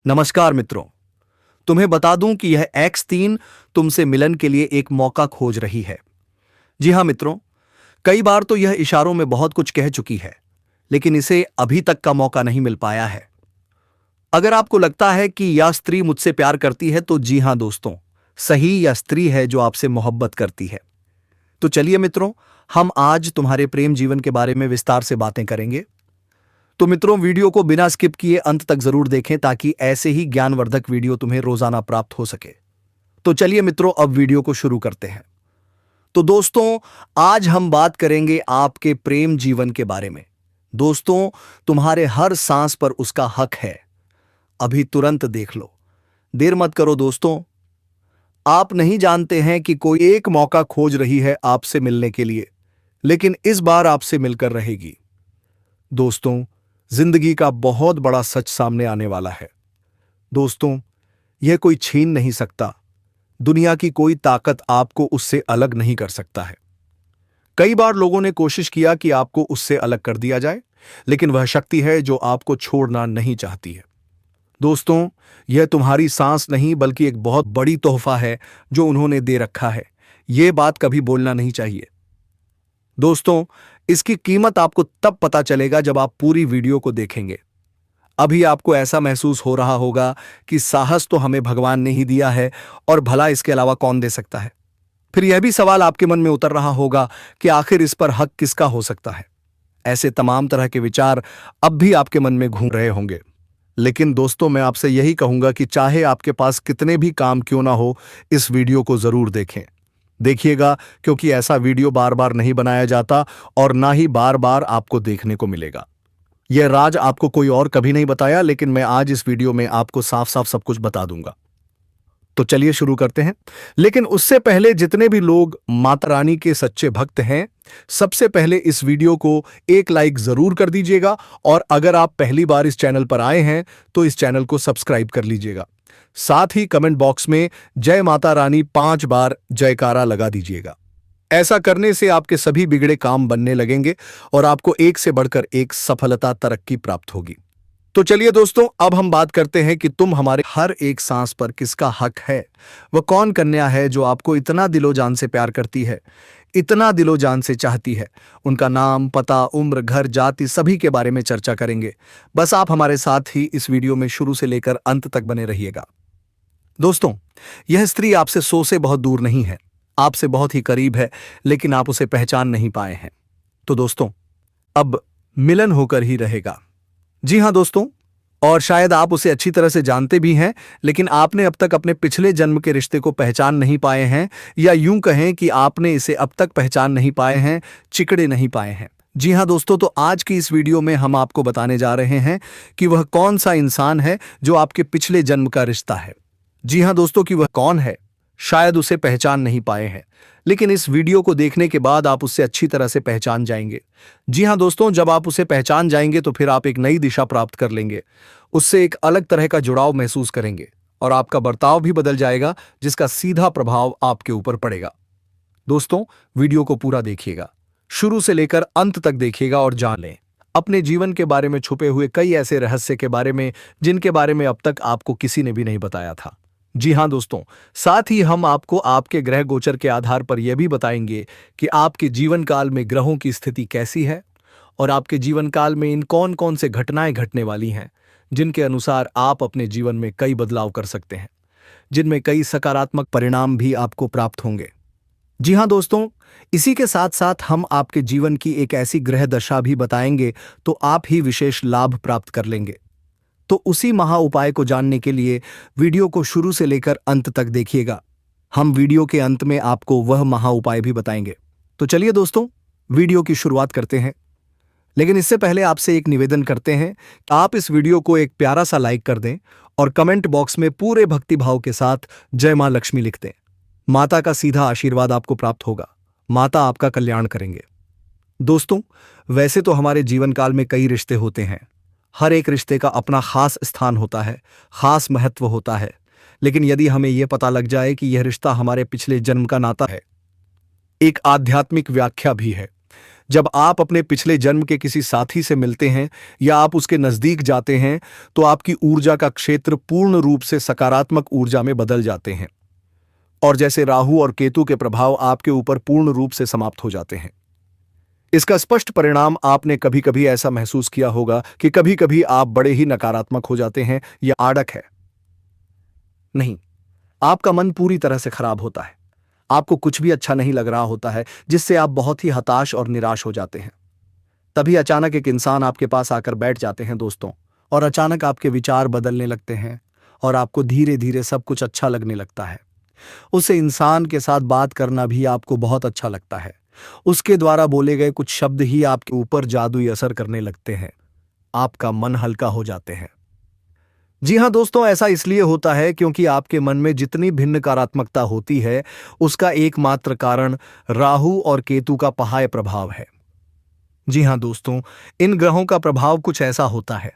नमस्कार मित्रों। तुम्हें बता दूं कि यह X3 तुमसे मिलन के लिए एक मौका खोज रही है। जी हां मित्रों, कई बार तो यह इशारों में बहुत कुछ कह चुकी है, लेकिन इसे अभी तक का मौका नहीं मिल पाया है। अगर आपको लगता है कि यह स्त्री मुझसे प्यार करती है तो जी हां दोस्तों, सही यह स्त्री है जो आपसे मोहब्बत करती है। तो चलिए मित्रों, हम आज तुम्हारे प्रेम जीवन के बारे में विस्तार से बातें करेंगे। तो मित्रों, वीडियो को बिना स्किप किए अंत तक जरूर देखें ताकि ऐसे ही ज्ञानवर्धक वीडियो तुम्हें रोजाना प्राप्त हो सके। तो चलिए मित्रों, अब वीडियो को शुरू करते हैं। तो दोस्तों, आज हम बात करेंगे आपके प्रेम जीवन के बारे में। दोस्तों, तुम्हारे हर सांस पर उसका हक है। अभी तुरंत देख लो, देर मत करो दोस्तों। आप नहीं जानते हैं कि कोई एक मौका खोज रही है आपसे मिलने के लिए, लेकिन इस बार आपसे मिलकर रहेगी। दोस्तों, जिंदगी का बहुत बड़ा सच सामने आने वाला है। दोस्तों, यह कोई छीन नहीं सकता। दुनिया की कोई ताकत आपको उससे अलग नहीं कर सकता है। कई बार लोगों ने कोशिश किया कि आपको उससे अलग कर दिया जाए, लेकिन वह शक्ति है जो आपको छोड़ना नहीं चाहती है। दोस्तों, यह तुम्हारी सांस नहीं बल्कि एक बहुत बड़ी तोहफा है जो उन्होंने दे रखा है। यह बात कभी बोलना नहीं चाहिए। दोस्तों, इसकी कीमत आपको तब पता चलेगा जब आप पूरी वीडियो को देखेंगे। अभी आपको ऐसा महसूस हो रहा होगा कि साहस तो हमें भगवान ने ही दिया है और भला इसके अलावा कौन दे सकता है। फिर यह भी सवाल आपके मन में उतर रहा होगा कि आखिर इस पर हक किसका हो सकता है। ऐसे तमाम तरह के विचार अब भी आपके मन में घूम रहे होंगे। लेकिन दोस्तों, मैं आपसे यही कहूंगा कि चाहे आपके पास कितने भी काम क्यों ना हो, इस वीडियो को जरूर देखें। देखिएगा, क्योंकि ऐसा वीडियो बार बार नहीं बनाया जाता और ना ही बार बार आपको देखने को मिलेगा। यह राज आपको कोई और कभी नहीं बताया, लेकिन मैं आज इस वीडियो में आपको साफ साफ सब कुछ बता दूंगा। तो चलिए शुरू करते हैं। लेकिन उससे पहले जितने भी लोग माता रानी के सच्चे भक्त हैं, सबसे पहले इस वीडियो को एक लाइक जरूर कर दीजिएगा, और अगर आप पहली बार इस चैनल पर आए हैं तो इस चैनल को सब्सक्राइब कर लीजिएगा। साथ ही कमेंट बॉक्स में जय माता रानी 5 बार जयकारा लगा दीजिएगा। ऐसा करने से आपके सभी बिगड़े काम बनने लगेंगे और आपको एक से बढ़कर एक सफलता तरक्की प्राप्त होगी। तो चलिए दोस्तों, अब हम बात करते हैं कि तुम हमारे हर एक सांस पर किसका हक है। वह कौन कन्या है जो आपको इतना दिलो जान से प्यार करती है, इतना दिलो जान से चाहती है। उनका नाम, पता, उम्र, घर, जाति सभी के बारे में चर्चा करेंगे। बस आप हमारे साथ ही इस वीडियो में शुरू से लेकर अंत तक बने रहिएगा। दोस्तों, यह स्त्री आपसे 100 से बहुत दूर नहीं है, आपसे बहुत ही करीब है, लेकिन आप उसे पहचान नहीं पाए हैं। तो दोस्तों, अब मिलन होकर ही रहेगा। जी हां दोस्तों, और शायद आप उसे अच्छी तरह से जानते भी हैं, लेकिन आपने अब तक अपने पिछले जन्म के रिश्ते को पहचान नहीं पाए हैं, या यूं कहें कि आपने इसे अब तक पहचान नहीं पाए हैं, चिकड़े नहीं पाए हैं। जी हां दोस्तों, तो आज की इस वीडियो में हम आपको बताने जा रहे हैं कि वह कौन सा इंसान है जो आपके पिछले जन्म का रिश्ता है। जी हां दोस्तों, कि वह कौन है, शायद उसे पहचान नहीं पाए हैं, लेकिन इस वीडियो को देखने के बाद आप उससे अच्छी तरह से पहचान जाएंगे। जी हां दोस्तों, जब आप उसे पहचान जाएंगे तो फिर आप एक नई दिशा प्राप्त कर लेंगे, उससे एक अलग तरह का जुड़ाव महसूस करेंगे और आपका बर्ताव भी बदल जाएगा, जिसका सीधा प्रभाव आपके ऊपर पड़ेगा। दोस्तों, वीडियो को पूरा देखिएगा, शुरू से लेकर अंत तक देखिएगा और जान लें अपने जीवन के बारे में छुपे हुए कई ऐसे रहस्य के बारे में जिनके बारे में अब तक आपको किसी ने भी नहीं बताया था। जी हां दोस्तों, साथ ही हम आपको आपके ग्रह गोचर के आधार पर यह भी बताएंगे कि आपके जीवन काल में ग्रहों की स्थिति कैसी है और आपके जीवन काल में इन कौन कौन से घटनाएं घटने वाली हैं, जिनके अनुसार आप अपने जीवन में कई बदलाव कर सकते हैं, जिनमें कई सकारात्मक परिणाम भी आपको प्राप्त होंगे। जी हां दोस्तों, इसी के साथ साथ हम आपके जीवन की एक ऐसी ग्रह दशा भी बताएंगे तो आप ही विशेष लाभ प्राप्त कर लेंगे। तो उसी महा उपाय को जानने के लिए वीडियो को शुरू से लेकर अंत तक देखिएगा। हम वीडियो के अंत में आपको वह महा उपाय भी बताएंगे। तो चलिए दोस्तों, वीडियो की शुरुआत करते हैं। लेकिन इससे पहले आपसे एक निवेदन करते हैं कि आप इस वीडियो को एक प्यारा सा लाइक कर दें और कमेंट बॉक्स में पूरे भक्तिभाव के साथ जय मां लक्ष्मी लिख दें। माता का सीधा आशीर्वाद आपको प्राप्त होगा। माता आपका कल्याण करेंगे। दोस्तों, वैसे तो हमारे जीवन काल में कई रिश्ते होते हैं। हर एक रिश्ते का अपना खास स्थान होता है, खास महत्व होता है। लेकिन यदि हमें यह पता लग जाए कि यह रिश्ता हमारे पिछले जन्म का नाता है, एक आध्यात्मिक व्याख्या भी है, जब आप अपने पिछले जन्म के किसी साथी से मिलते हैं या आप उसके नजदीक जाते हैं तो आपकी ऊर्जा का क्षेत्र पूर्ण रूप से सकारात्मक ऊर्जा में बदल जाते हैं और जैसे राहु और केतु के प्रभाव आपके ऊपर पूर्ण रूप से समाप्त हो जाते हैं। इसका स्पष्ट परिणाम आपने कभी कभी ऐसा महसूस किया होगा कि कभी कभी आप बड़े ही नकारात्मक हो जाते हैं या आड़क है नहीं, आपका मन पूरी तरह से खराब होता है, आपको कुछ भी अच्छा नहीं लग रहा होता है जिससे आप बहुत ही हताश और निराश हो जाते हैं। तभी अचानक एक इंसान आपके पास आकर बैठ जाते हैं दोस्तों, और अचानक आपके विचार बदलने लगते हैं और आपको धीरे धीरे सब कुछ अच्छा लगने लगता है। उसे इंसान के साथ बात करना भी आपको बहुत अच्छा लगता है। उसके द्वारा बोले गए कुछ शब्द ही आपके ऊपर जादुई असर करने लगते हैं, आपका मन हल्का हो जाते हैं। जी हाँ दोस्तों, ऐसा इसलिए होता है क्योंकि आपके मन में जितनी भिन्न नकारात्मकता होती है उसका एकमात्र कारण राहु और केतु का पहाय प्रभाव है। जी हाँ दोस्तों, इन ग्रहों का प्रभाव कुछ ऐसा होता है,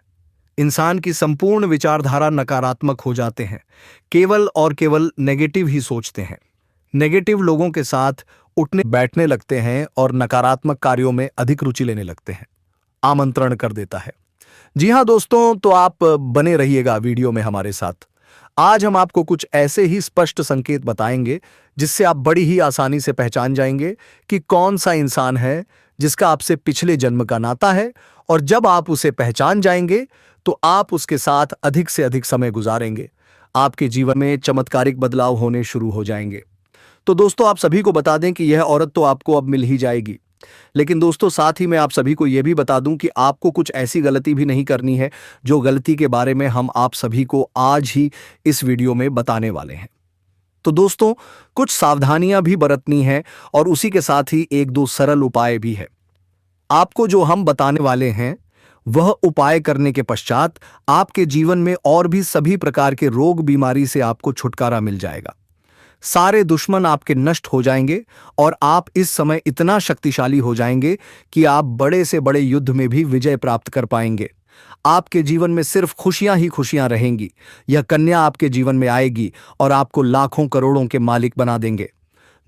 इंसान की संपूर्ण विचारधारा नकारात्मक हो जाते हैं, केवल और केवल नेगेटिव ही सोचते हैं, नेगेटिव लोगों के साथ उठने बैठने लगते हैं और नकारात्मक कार्यों में अधिक रुचि लेने लगते हैं, आमंत्रण कर देता है। जी हाँ दोस्तों, तो आप बने रहिएगा वीडियो में हमारे साथ। आज हम आपको कुछ ऐसे ही स्पष्ट संकेत बताएंगे जिससे आप बड़ी ही आसानी से पहचान जाएंगे कि कौन सा इंसान है जिसका आपसे पिछले जन्म का नाता है, और जब आप उसे पहचान जाएंगे तो आप उसके साथ अधिक से अधिक समय गुजारेंगे, आपके जीवन में चमत्कारिक बदलाव होने शुरू हो जाएंगे। तो दोस्तों, आप सभी को बता दें कि यह औरत तो आपको अब मिल ही जाएगी, लेकिन दोस्तों साथ ही मैं आप सभी को यह भी बता दूं कि आपको कुछ ऐसी गलती भी नहीं करनी है जो गलती के बारे में हम आप सभी को आज ही इस वीडियो में बताने वाले हैं। तो दोस्तों, कुछ सावधानियां भी बरतनी है और उसी के साथ ही एक दो सरल उपाय भी है। आपको जो हम बताने वाले हैं वह उपाय करने के पश्चात आपके जीवन में और भी सभी प्रकार के रोग बीमारी से आपको छुटकारा मिल जाएगा, सारे दुश्मन आपके नष्ट हो जाएंगे और आप इस समय इतना शक्तिशाली हो जाएंगे कि आप बड़े से बड़े युद्ध में भी विजय प्राप्त कर पाएंगे। आपके जीवन में सिर्फ खुशियां ही खुशियां रहेंगी। यह कन्या आपके जीवन में आएगी और आपको लाखों करोड़ों के मालिक बना देंगे।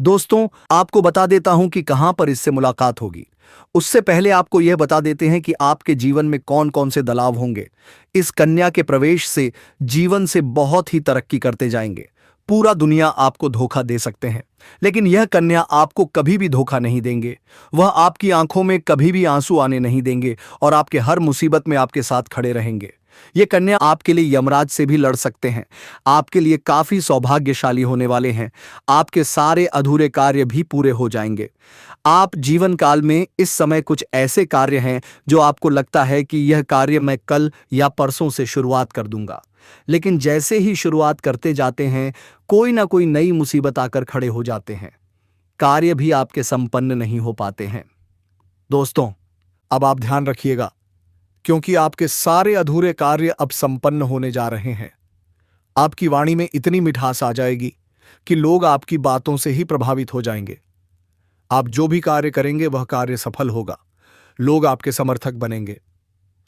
दोस्तों, आपको बता देता हूं कि कहां पर इससे मुलाकात होगी। उससे पहले आपको यह बता देते हैं कि आपके जीवन में कौन कौन से बदलाव होंगे। इस कन्या के प्रवेश से जीवन से बहुत ही तरक्की करते जाएंगे। पूरा दुनिया आपको धोखा दे सकते हैं, लेकिन यह कन्या आपको कभी भी धोखा नहीं देंगे। वह आपकी आंखों में कभी भी आंसू आने नहीं देंगे और आपके हर मुसीबत में आपके साथ खड़े रहेंगे। ये कन्या आपके लिए यमराज से भी लड़ सकते हैं, आपके लिए काफी सौभाग्यशाली होने वाले हैं। आपके सारे अधूरे कार्य भी पूरे हो जाएंगे। आप जीवन काल में इस समय कुछ ऐसे कार्य हैं जो आपको लगता है कि यह कार्य मैं कल या परसों से शुरुआत कर दूंगा, लेकिन जैसे ही शुरुआत करते जाते हैं कोई ना कोई नई मुसीबत आकर खड़े हो जाते हैं, कार्य भी आपके संपन्न नहीं हो पाते हैं। दोस्तों, अब आप ध्यान रखिएगा क्योंकि आपके सारे अधूरे कार्य अब संपन्न होने जा रहे हैं। आपकी वाणी में इतनी मिठास आ जाएगी कि लोग आपकी बातों से ही प्रभावित हो जाएंगे। आप जो भी कार्य करेंगे वह कार्य सफल होगा, लोग आपके समर्थक बनेंगे।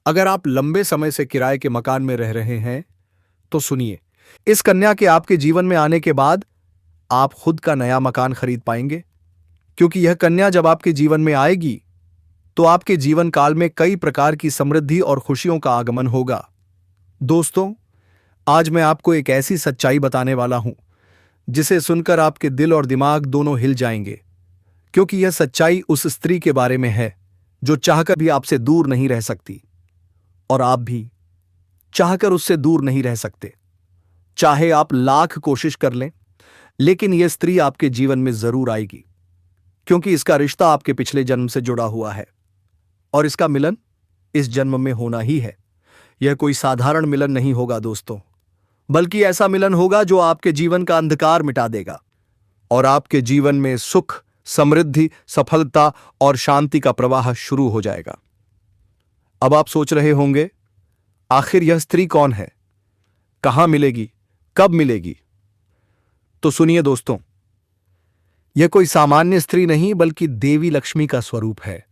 अगर आप लंबे समय से किराए के मकान में रह रहे हैं तो सुनिए, इस कन्या के आपके जीवन में आने के बाद आप खुद का नया मकान खरीद पाएंगे, क्योंकि यह कन्या जब आपके जीवन में आएगी तो आपके जीवन काल में कई प्रकार की समृद्धि और खुशियों का आगमन होगा। दोस्तों, आज मैं आपको एक ऐसी सच्चाई बताने वाला हूं जिसे सुनकर आपके दिल और दिमाग दोनों हिल जाएंगे, क्योंकि यह सच्चाई उस स्त्री के बारे में है जो चाहकर भी आपसे दूर नहीं रह सकती, और आप भी चाहकर उससे दूर नहीं रह सकते। चाहे आप लाख कोशिश कर लें, लेकिन यह स्त्री आपके जीवन में जरूर आएगी, क्योंकि इसका रिश्ता आपके पिछले जन्म से जुड़ा हुआ है और इसका मिलन इस जन्म में होना ही है। यह कोई साधारण मिलन नहीं होगा दोस्तों, बल्कि ऐसा मिलन होगा जो आपके जीवन का अंधकार मिटा देगा और आपके जीवन में सुख, समृद्धि, सफलता और शांति का प्रवाह शुरू हो जाएगा। अब आप सोच रहे होंगे, आखिर यह स्त्री कौन है, कहां मिलेगी, कब मिलेगी? तो सुनिए दोस्तों, यह कोई सामान्य स्त्री नहीं बल्कि देवी लक्ष्मी का स्वरूप है।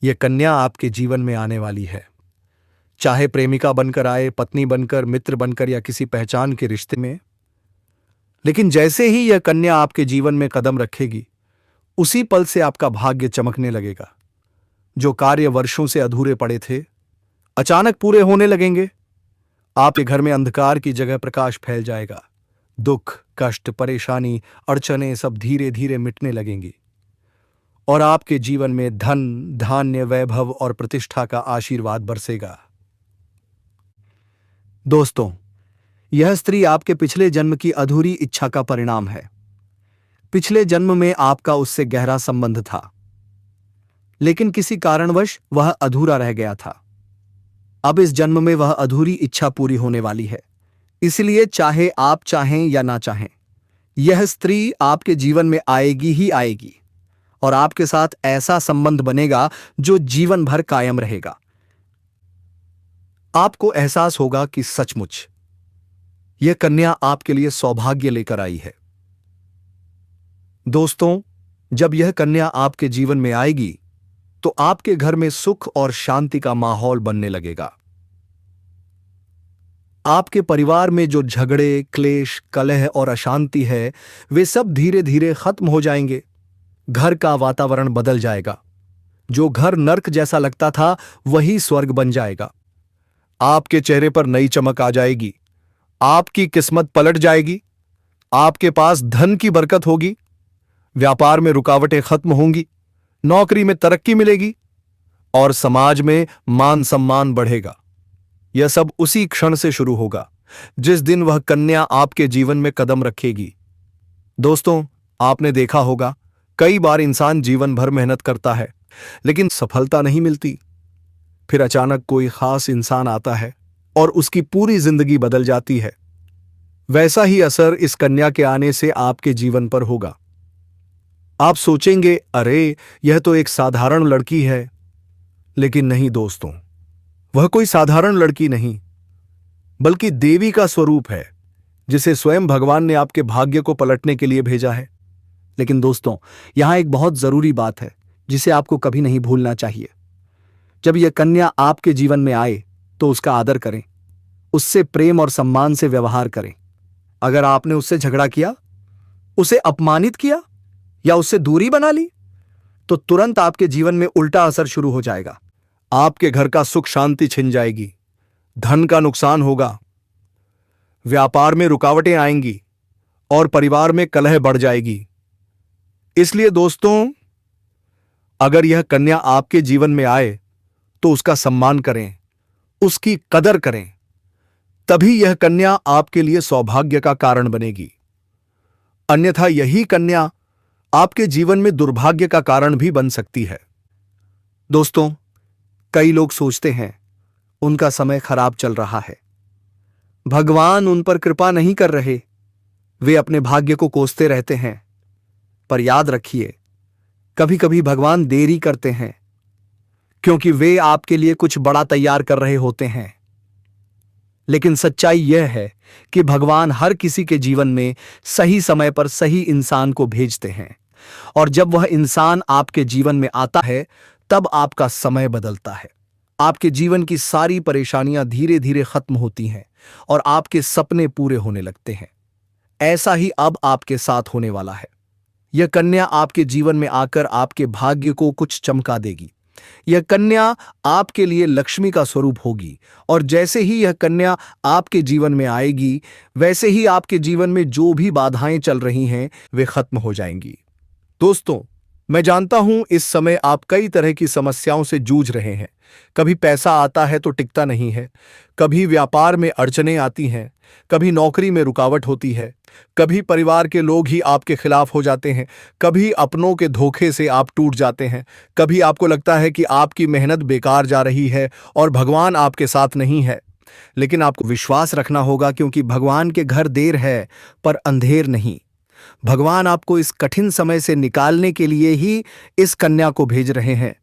यह कन्या आपके जीवन में आने वाली है, चाहे प्रेमिका बनकर आए, पत्नी बनकर, मित्र बनकर या किसी पहचान के रिश्ते में। लेकिन जैसे ही यह कन्या आपके जीवन में कदम रखेगी, उसी पल से आपका भाग्य चमकने लगेगा। जो कार्य वर्षों से अधूरे पड़े थे, अचानक पूरे होने लगेंगे। आपके घर में अंधकार की जगह प्रकाश फैल जाएगा। दुख, कष्ट, परेशानी, अड़चने सब धीरे धीरे मिटने लगेंगी और आपके जीवन में धन, धान्य, वैभव और प्रतिष्ठा का आशीर्वाद बरसेगा। दोस्तों, यह स्त्री आपके पिछले जन्म की अधूरी इच्छा का परिणाम है। पिछले जन्म में आपका उससे गहरा संबंध था, लेकिन किसी कारणवश वह अधूरा रह गया था। अब इस जन्म में वह अधूरी इच्छा पूरी होने वाली है। इसलिए चाहे आप चाहें या ना चाहें, यह स्त्री आपके जीवन में आएगी ही आएगी और आपके साथ ऐसा संबंध बनेगा जो जीवन भर कायम रहेगा। आपको एहसास होगा कि सचमुच यह कन्या आपके लिए सौभाग्य लेकर आई है। दोस्तों, जब यह कन्या आपके जीवन में आएगी तो आपके घर में सुख और शांति का माहौल बनने लगेगा। आपके परिवार में जो झगड़े, क्लेश, कलह और अशांति है, वे सब धीरे धीरे खत्म हो जाएंगे। घर का वातावरण बदल जाएगा। जो घर नर्क जैसा लगता था, वही स्वर्ग बन जाएगा। आपके चेहरे पर नई चमक आ जाएगी। आपकी किस्मत पलट जाएगी। आपके पास धन की बरकत होगी। व्यापार में रुकावटें खत्म होंगी। नौकरी में तरक्की मिलेगी और समाज में मान सम्मान बढ़ेगा। यह सब उसी क्षण से शुरू होगा जिस दिन वह कन्या आपके जीवन में कदम रखेगी। दोस्तों, आपने देखा होगा, कई बार इंसान जीवन भर मेहनत करता है लेकिन सफलता नहीं मिलती। फिर अचानक कोई खास इंसान आता है और उसकी पूरी जिंदगी बदल जाती है। वैसा ही असर इस कन्या के आने से आपके जीवन पर होगा। आप सोचेंगे, अरे यह तो एक साधारण लड़की है। लेकिन नहीं दोस्तों, वह कोई साधारण लड़की नहीं, बल्कि देवी का स्वरूप है, जिसे स्वयं भगवान ने आपके भाग्य को पलटने के लिए भेजा है। लेकिन दोस्तों, यहां एक बहुत जरूरी बात है जिसे आपको कभी नहीं भूलना चाहिए। जब यह कन्या आपके जीवन में आए तो उसका आदर करें, उससे प्रेम और सम्मान से व्यवहार करें। अगर आपने उससे झगड़ा किया, उसे अपमानित किया या उससे दूरी बना ली, तो तुरंत आपके जीवन में उल्टा असर शुरू हो जाएगा। आपके घर का सुख शांति छिन जाएगी, धन का नुकसान होगा, व्यापार में रुकावटें आएंगी और परिवार में कलह बढ़ जाएगी। इसलिए दोस्तों, अगर यह कन्या आपके जीवन में आए तो उसका सम्मान करें, उसकी कदर करें। तभी यह कन्या आपके लिए सौभाग्य का कारण बनेगी। अन्यथा यही कन्या आपके जीवन में दुर्भाग्य का कारण भी बन सकती है। दोस्तों, कई लोग सोचते हैं उनका समय खराब चल रहा है, भगवान उन पर कृपा नहीं कर रहे, वे अपने भाग्य को कोसते रहते हैं। पर याद रखिए, कभी कभी भगवान देरी करते हैं क्योंकि वे आपके लिए कुछ बड़ा तैयार कर रहे होते हैं। लेकिन सच्चाई यह है कि भगवान हर किसी के जीवन में सही समय पर सही इंसान को भेजते हैं, और जब वह इंसान आपके जीवन में आता है तब आपका समय बदलता है। आपके जीवन की सारी परेशानियां धीरे धीरे खत्म होती हैं और आपके सपने पूरे होने लगते हैं। ऐसा ही अब आपके साथ होने वाला है। यह कन्या आपके जीवन में आकर आपके भाग्य को कुछ चमका देगी। यह कन्या आपके लिए लक्ष्मी का स्वरूप होगी, और जैसे ही यह कन्या आपके जीवन में आएगी, वैसे ही आपके जीवन में जो भी बाधाएं चल रही हैं वे खत्म हो जाएंगी। दोस्तों, मैं जानता हूं इस समय आप कई तरह की समस्याओं से जूझ रहे हैं। कभी पैसा आता है तो टिकता नहीं है, कभी व्यापार में अड़चनें आती हैं, कभी नौकरी में रुकावट होती है, कभी परिवार के लोग ही आपके खिलाफ हो जाते हैं, कभी अपनों के धोखे से आप टूट जाते हैं, कभी आपको लगता है कि आपकी मेहनत बेकार जा रही है और भगवान आपके साथ नहीं है। लेकिन आपको विश्वास रखना होगा, क्योंकि भगवान के घर देर है पर अंधेर नहीं। भगवान आपको इस कठिन समय से निकालने के लिए ही इस कन्या को भेज रहे हैं,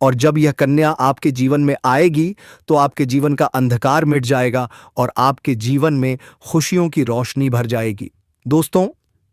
और जब यह कन्या आपके जीवन में आएगी तो आपके जीवन का अंधकार मिट जाएगा और आपके जीवन में खुशियों की रोशनी भर जाएगी। दोस्तों,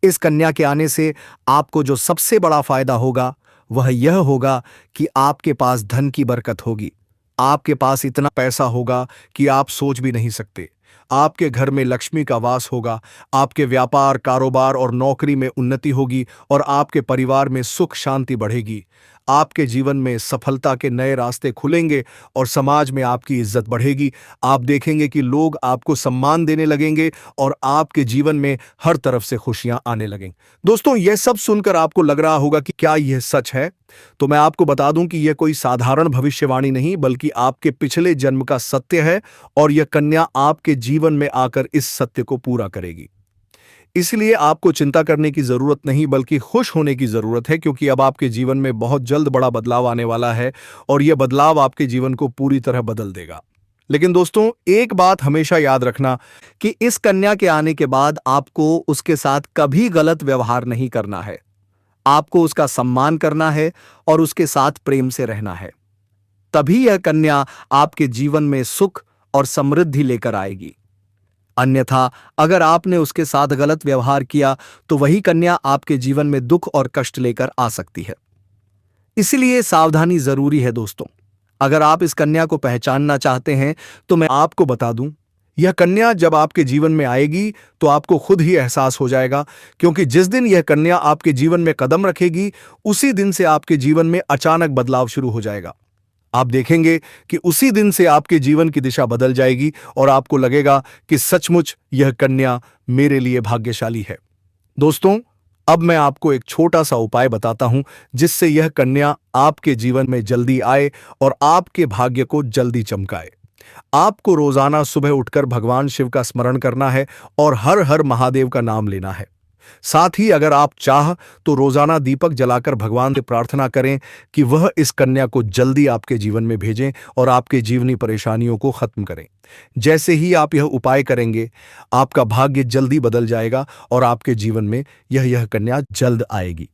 इस कन्या के आने से आपको जो सबसे बड़ा फायदा होगा वह यह होगा कि आपके पास धन की बरकत होगी। आपके पास इतना पैसा होगा कि आप सोच भी नहीं सकते। आपके घर में लक्ष्मी का वास होगा, आपके व्यापार, कारोबार और नौकरी में उन्नति होगी और आपके परिवार में सुख शांति बढ़ेगी। आपके जीवन में सफलता के नए रास्ते खुलेंगे और समाज में आपकी इज्जत बढ़ेगी। आप देखेंगे कि लोग आपको सम्मान देने लगेंगे और आपके जीवन में हर तरफ से खुशियां आने लगेंगी। दोस्तों, यह सब सुनकर आपको लग रहा होगा कि क्या यह सच है? तो मैं आपको बता दूं कि यह कोई साधारण भविष्यवाणी नहीं, बल्कि आपके पिछले जन्म का सत्य है और यह कन्या आपके जीवन में आकर इस सत्य को पूरा करेगी। इसलिए आपको चिंता करने की जरूरत नहीं, बल्कि खुश होने की जरूरत है, क्योंकि अब आपके जीवन में बहुत जल्द बड़ा बदलाव आने वाला है और यह बदलाव आपके जीवन को पूरी तरह बदल देगा। लेकिन दोस्तों, एक बात हमेशा याद रखना कि इस कन्या के आने के बाद आपको उसके साथ कभी गलत व्यवहार नहीं करना है। आपको उसका सम्मान करना है और उसके साथ प्रेम से रहना है। तभी यह कन्या आपके जीवन में सुख और समृद्धि लेकर आएगी। अन्यथा अगर आपने उसके साथ गलत व्यवहार किया तो वही कन्या आपके जीवन में दुख और कष्ट लेकर आ सकती है। इसलिए सावधानी जरूरी है दोस्तों। अगर आप इस कन्या को पहचानना चाहते हैं तो मैं आपको बता दूं, यह कन्या जब आपके जीवन में आएगी तो आपको खुद ही एहसास हो जाएगा, क्योंकि जिस दिन यह कन्या आपके जीवन में कदम रखेगी उसी दिन से आपके जीवन में अचानक बदलाव शुरू हो जाएगा। आप देखेंगे कि उसी दिन से आपके जीवन की दिशा बदल जाएगी और आपको लगेगा कि सचमुच यह कन्या मेरे लिए भाग्यशाली है। दोस्तों, अब मैं आपको एक छोटा सा उपाय बताता हूं जिससे यह कन्या आपके जीवन में जल्दी आए और आपके भाग्य को जल्दी चमकाए। आपको रोजाना सुबह उठकर भगवान शिव का स्मरण करना है और हर हर महादेव का नाम लेना है। साथ ही अगर आप चाह तो रोजाना दीपक जलाकर भगवान से प्रार्थना करें कि वह इस कन्या को जल्दी आपके जीवन में भेजें और आपके जीवनी परेशानियों को खत्म करें। जैसे ही आप यह उपाय करेंगे, आपका भाग्य जल्दी बदल जाएगा और आपके जीवन में यह कन्या जल्द आएगी।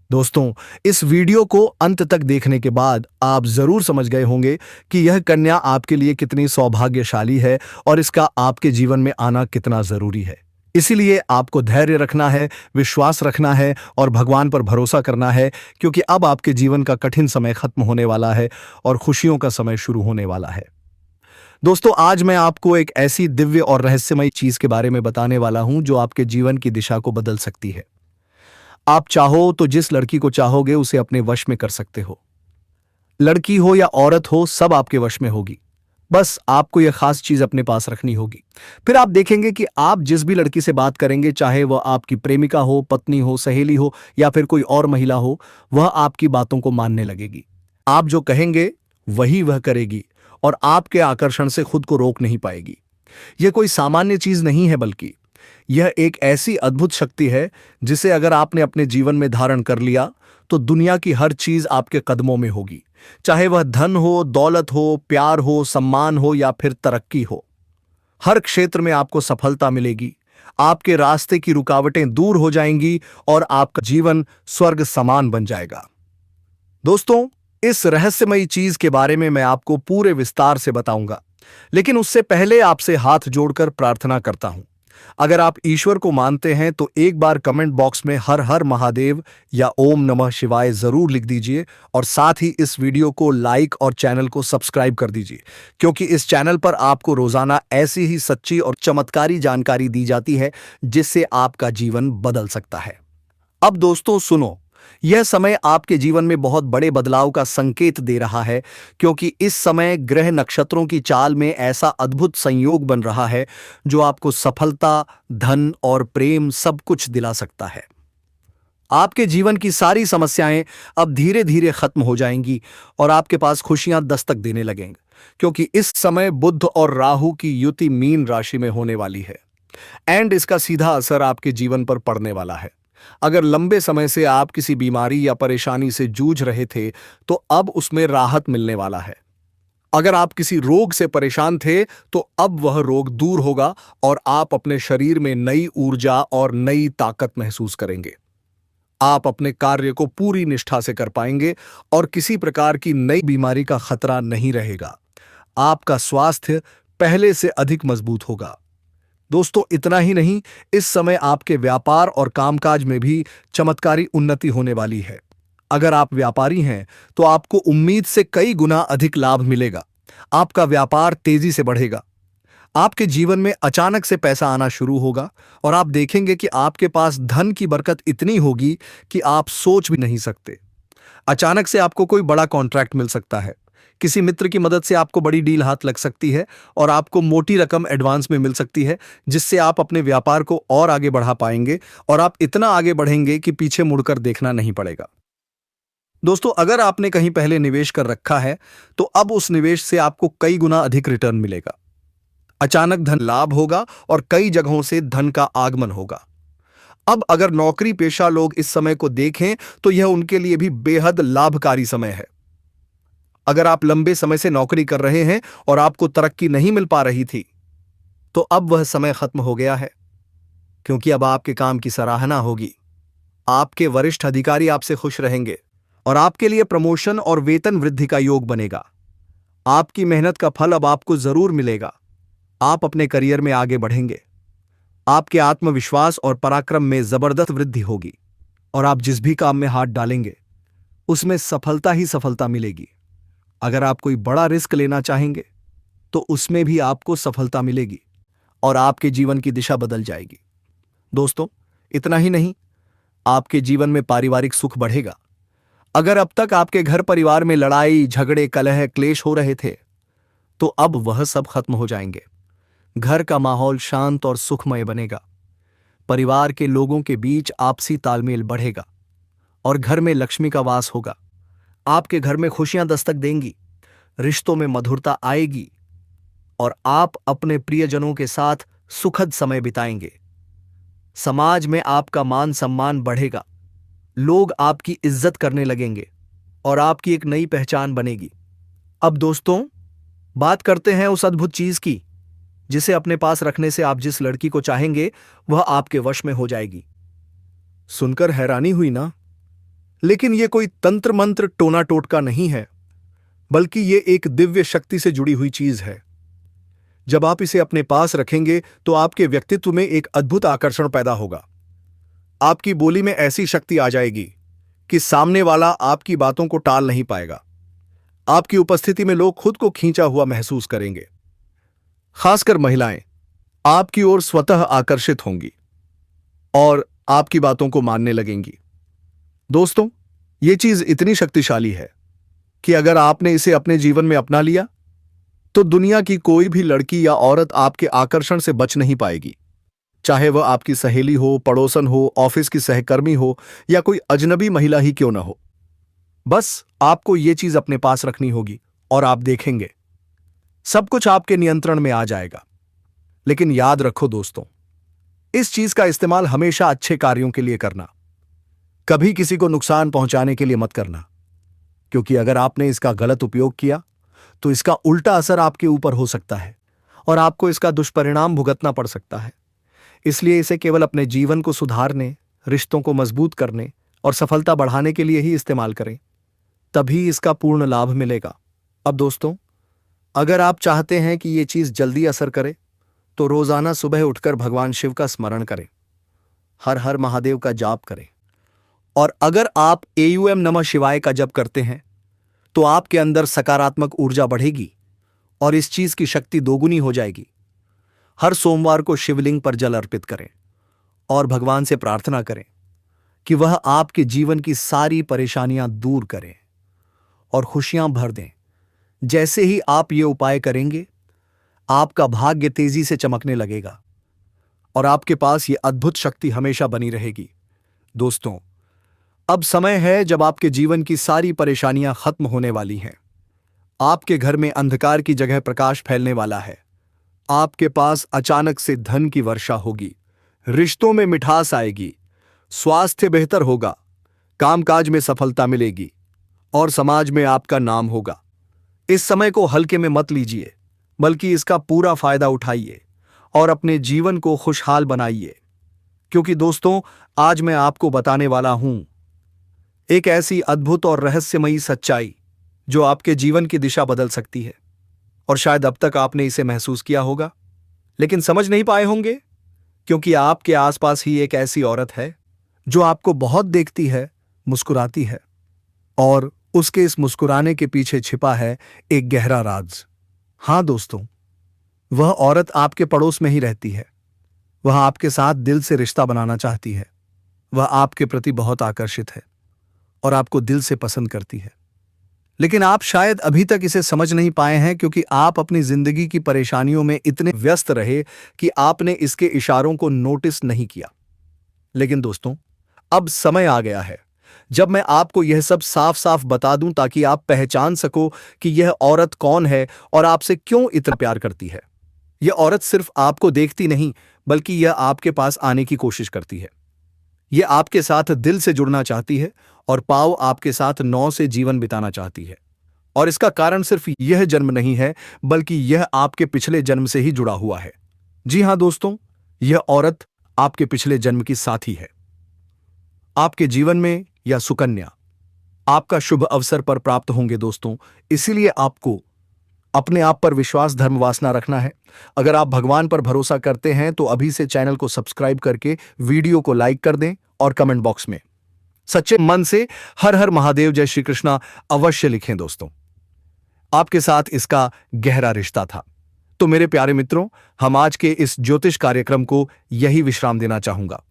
दोस्तों, इस वीडियो को अंत तक देखने के बाद आप जरूर समझ गए होंगे कि यह कन्या आपके लिए कितनी सौभाग्यशाली है और इसका आपके जीवन में आना कितना जरूरी है। इसीलिए आपको धैर्य रखना है, विश्वास रखना है और भगवान पर भरोसा करना है, क्योंकि अब आपके जीवन का कठिन समय खत्म होने वाला है और खुशियों का समय शुरू होने वाला है। दोस्तों, आज मैं आपको एक ऐसी दिव्य और रहस्यमयी चीज के बारे में बताने वाला हूं जो आपके जीवन की दिशा को बदल सकती है। आप चाहो तो जिस लड़की को चाहोगे उसे अपने वश में कर सकते हो। लड़की हो या औरत हो, सब आपके वश में होगी। बस आपको यह खास चीज अपने पास रखनी होगी। फिर आप देखेंगे कि आप जिस भी लड़की से बात करेंगे, चाहे वह आपकी प्रेमिका हो, पत्नी हो, सहेली हो या फिर कोई और महिला हो, वह आपकी बातों को मानने लगेगी। आप जो कहेंगे वही वह करेगी और आपके आकर्षण से खुद को रोक नहीं पाएगी। यह कोई सामान्य चीज नहीं है, बल्कि यह एक ऐसी अद्भुत शक्ति है जिसे अगर आपने अपने जीवन में धारण कर लिया तो दुनिया की हर चीज आपके कदमों में होगी। चाहे वह धन हो, दौलत हो, प्यार हो, सम्मान हो या फिर तरक्की हो, हर क्षेत्र में आपको सफलता मिलेगी। आपके रास्ते की रुकावटें दूर हो जाएंगी और आपका जीवन स्वर्ग समान बन जाएगा। दोस्तों, इस रहस्यमयी चीज के बारे में मैं आपको पूरे विस्तार से बताऊंगा, लेकिन उससे पहले आपसे हाथ जोड़कर प्रार्थना करता हूं। अगर आप ईश्वर को मानते हैं तो एक बार कमेंट बॉक्स में हर हर महादेव या ओम नमः शिवाय जरूर लिख दीजिए और साथ ही इस वीडियो को लाइक और चैनल को सब्सक्राइब कर दीजिए, क्योंकि इस चैनल पर आपको रोजाना ऐसी ही सच्ची और चमत्कारी जानकारी दी जाती है जिससे आपका जीवन बदल सकता है। अब दोस्तों सुनो, यह समय आपके जीवन में बहुत बड़े बदलाव का संकेत दे रहा है, क्योंकि इस समय ग्रह नक्षत्रों की चाल में ऐसा अद्भुत संयोग बन रहा है जो आपको सफलता, धन और प्रेम सब कुछ दिला सकता है। आपके जीवन की सारी समस्याएं अब धीरे धीरे खत्म हो जाएंगी और आपके पास खुशियां दस्तक देने लगेंगी, क्योंकि इस समय बुध और राहु की युति मीन राशि में होने वाली है एंड इसका सीधा असर आपके जीवन पर पड़ने वाला है। अगर लंबे समय से आप किसी बीमारी या परेशानी से जूझ रहे थे तो अब उसमें राहत मिलने वाला है। अगर आप किसी रोग से परेशान थे तो अब वह रोग दूर होगा और आप अपने शरीर में नई ऊर्जा और नई ताकत महसूस करेंगे। आप अपने कार्य को पूरी निष्ठा से कर पाएंगे और किसी प्रकार की नई बीमारी का खतरा नहीं रहेगा। आपका स्वास्थ्य पहले से अधिक मजबूत होगा। दोस्तों, इतना ही नहीं, इस समय आपके व्यापार और कामकाज में भी चमत्कारी उन्नति होने वाली है। अगर आप व्यापारी हैं तो आपको उम्मीद से कई गुना अधिक लाभ मिलेगा। आपका व्यापार तेजी से बढ़ेगा। आपके जीवन में अचानक से पैसा आना शुरू होगा और आप देखेंगे कि आपके पास धन की बरकत इतनी होगी कि आप सोच भी नहीं सकते। अचानक से आपको कोई बड़ा कॉन्ट्रैक्ट मिल सकता है, किसी मित्र की मदद से आपको बड़ी डील हाथ लग सकती है और आपको मोटी रकम एडवांस में मिल सकती है, जिससे आप अपने व्यापार को और आगे बढ़ा पाएंगे और आप इतना आगे बढ़ेंगे कि पीछे मुड़कर देखना नहीं पड़ेगा। दोस्तों, अगर आपने कहीं पहले निवेश कर रखा है तो अब उस निवेश से आपको कई गुना अधिक रिटर्न मिलेगा। अचानक धन लाभ होगा और कई जगहों से धन का आगमन होगा। अब अगर नौकरी पेशा लोग इस समय को देखें तो यह उनके लिए भी बेहद लाभकारी समय है। अगर आप लंबे समय से नौकरी कर रहे हैं और आपको तरक्की नहीं मिल पा रही थी, तो अब वह समय खत्म हो गया है, क्योंकि अब आपके काम की सराहना होगी। आपके वरिष्ठ अधिकारी आपसे खुश रहेंगे और आपके लिए प्रमोशन और वेतन वृद्धि का योग बनेगा। आपकी मेहनत का फल अब आपको जरूर मिलेगा। आप अपने करियर में आगे बढ़ेंगे। आपके आत्मविश्वास और पराक्रम में जबरदस्त वृद्धि होगी और आप जिस भी काम में हाथ डालेंगे उसमें सफलता ही सफलता मिलेगी। अगर आप कोई बड़ा रिस्क लेना चाहेंगे तो उसमें भी आपको सफलता मिलेगी और आपके जीवन की दिशा बदल जाएगी। दोस्तों, इतना ही नहीं, आपके जीवन में पारिवारिक सुख बढ़ेगा। अगर अब तक आपके घर परिवार में लड़ाई झगड़े कलह क्लेश हो रहे थे, तो अब वह सब खत्म हो जाएंगे। घर का माहौल शांत और सुखमय बनेगा। परिवार के लोगों के बीच आपसी तालमेल बढ़ेगा और घर में लक्ष्मी का वास होगा। आपके घर में खुशियां दस्तक देंगी, रिश्तों में मधुरता आएगी और आप अपने प्रियजनों के साथ सुखद समय बिताएंगे। समाज में आपका मान सम्मान बढ़ेगा। लोग आपकी इज्जत करने लगेंगे और आपकी एक नई पहचान बनेगी। अब दोस्तों, बात करते हैं उस अद्भुत चीज की जिसे अपने पास रखने से आप जिस लड़की को चाहेंगे वह आपके वश में हो जाएगी। सुनकर हैरानी हुई ना? लेकिन यह कोई तंत्र मंत्र टोना टोटका नहीं है, बल्कि यह एक दिव्य शक्ति से जुड़ी हुई चीज है। जब आप इसे अपने पास रखेंगे तो आपके व्यक्तित्व में एक अद्भुत आकर्षण पैदा होगा। आपकी बोली में ऐसी शक्ति आ जाएगी कि सामने वाला आपकी बातों को टाल नहीं पाएगा। आपकी उपस्थिति में लोग खुद को खींचा हुआ महसूस करेंगे। खासकर महिलाएं आपकी ओर स्वतः आकर्षित होंगी और आपकी बातों को मानने लगेंगी। दोस्तों, यह चीज इतनी शक्तिशाली है कि अगर आपने इसे अपने जीवन में अपना लिया तो दुनिया की कोई भी लड़की या औरत आपके आकर्षण से बच नहीं पाएगी। चाहे वह आपकी सहेली हो, पड़ोसन हो, ऑफिस की सहकर्मी हो या कोई अजनबी महिला ही क्यों न हो। बस आपको यह चीज अपने पास रखनी होगी और आप देखेंगे सब कुछ आपके नियंत्रण में आ जाएगा। लेकिन याद रखो दोस्तों, इस चीज का इस्तेमाल हमेशा अच्छे कार्यों के लिए करना, कभी किसी को नुकसान पहुंचाने के लिए मत करना, क्योंकि अगर आपने इसका गलत उपयोग किया तो इसका उल्टा असर आपके ऊपर हो सकता है और आपको इसका दुष्परिणाम भुगतना पड़ सकता है। इसलिए इसे केवल अपने जीवन को सुधारने, रिश्तों को मजबूत करने और सफलता बढ़ाने के लिए ही इस्तेमाल करें, तभी इसका पूर्ण लाभ मिलेगा। अब दोस्तों, अगर आप चाहते हैं कि ये चीज जल्दी असर करे तो रोजाना सुबह उठकर भगवान शिव का स्मरण करें, हर हर महादेव का जाप करें और अगर आप एयूएम नमः शिवाय का जप करते हैं तो आपके अंदर सकारात्मक ऊर्जा बढ़ेगी और इस चीज की शक्ति दोगुनी हो जाएगी। हर सोमवार को शिवलिंग पर जल अर्पित करें और भगवान से प्रार्थना करें कि वह आपके जीवन की सारी परेशानियां दूर करें और खुशियां भर दें। जैसे ही आप ये उपाय करेंगे, आपका भाग्य तेजी से चमकने लगेगा और आपके पास ये अद्भुत शक्ति हमेशा बनी रहेगी। दोस्तों, अब समय है जब आपके जीवन की सारी परेशानियां खत्म होने वाली हैं। आपके घर में अंधकार की जगह प्रकाश फैलने वाला है। आपके पास अचानक से धन की वर्षा होगी, रिश्तों में मिठास आएगी, स्वास्थ्य बेहतर होगा, कामकाज में सफलता मिलेगी और समाज में आपका नाम होगा। इस समय को हल्के में मत लीजिए, बल्कि इसका पूरा फायदा उठाइए और अपने जीवन को खुशहाल बनाइए, क्योंकि दोस्तों, आज मैं आपको बताने वाला हूं एक ऐसी अद्भुत और रहस्यमयी सच्चाई जो आपके जीवन की दिशा बदल सकती है। और शायद अब तक आपने इसे महसूस किया होगा, लेकिन समझ नहीं पाए होंगे, क्योंकि आपके आसपास ही एक ऐसी औरत है जो आपको बहुत देखती है, मुस्कुराती है और उसके इस मुस्कुराने के पीछे छिपा है एक गहरा राज। हां दोस्तों, वह औरत आपके पड़ोस में ही रहती है। वह आपके साथ दिल से रिश्ता बनाना चाहती है। वह आपके प्रति बहुत आकर्षित है और आपको दिल से पसंद करती है। लेकिन आप शायद अभी तक इसे समझ नहीं पाए हैं क्योंकि आप अपनी जिंदगी की परेशानियों में इतने व्यस्त रहे कि आपने इसके इशारों को नोटिस नहीं किया। लेकिन दोस्तों, अब समय आ गया है जब मैं आपको यह सब साफ साफ बता दूं ताकि आप पहचान सको कि यह औरत कौन है और आपसे क्यों इतना प्यार करती है। यह औरत सिर्फ आपको देखती नहीं, बल्कि यह आपके पास आने की कोशिश करती है। यह आपके साथ दिल से जुड़ना चाहती है और पाव आपके साथ नौ से जीवन बिताना चाहती है। और इसका कारण सिर्फ यह जन्म नहीं है, बल्कि यह आपके पिछले जन्म से ही जुड़ा हुआ है। जी हां दोस्तों, यह औरत आपके पिछले जन्म की साथी है। आपके जीवन में या सुकन्या आपका शुभ अवसर पर प्राप्त होंगे दोस्तों। इसीलिए आपको अपने आप पर विश्वास, धर्म, वासना रखना है। अगर आप भगवान पर भरोसा करते हैं तो अभी से चैनल को सब्सक्राइब करके वीडियो को लाइक कर दें और कमेंट बॉक्स में सच्चे मन से हर हर महादेव, जय श्री कृष्णा अवश्य लिखें दोस्तों। आपके साथ इसका गहरा रिश्ता था। तो मेरे प्यारे मित्रों, हम आज के इस ज्योतिष कार्यक्रम को यही विश्राम देना चाहूंगा।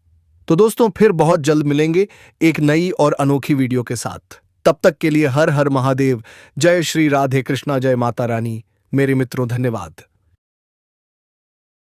तो दोस्तों, फिर बहुत जल्द मिलेंगे एक नई और अनोखी वीडियो के साथ। तब तक के लिए हर हर महादेव, जय श्री राधे कृष्णा, जय माता रानी। मेरे मित्रों, धन्यवाद।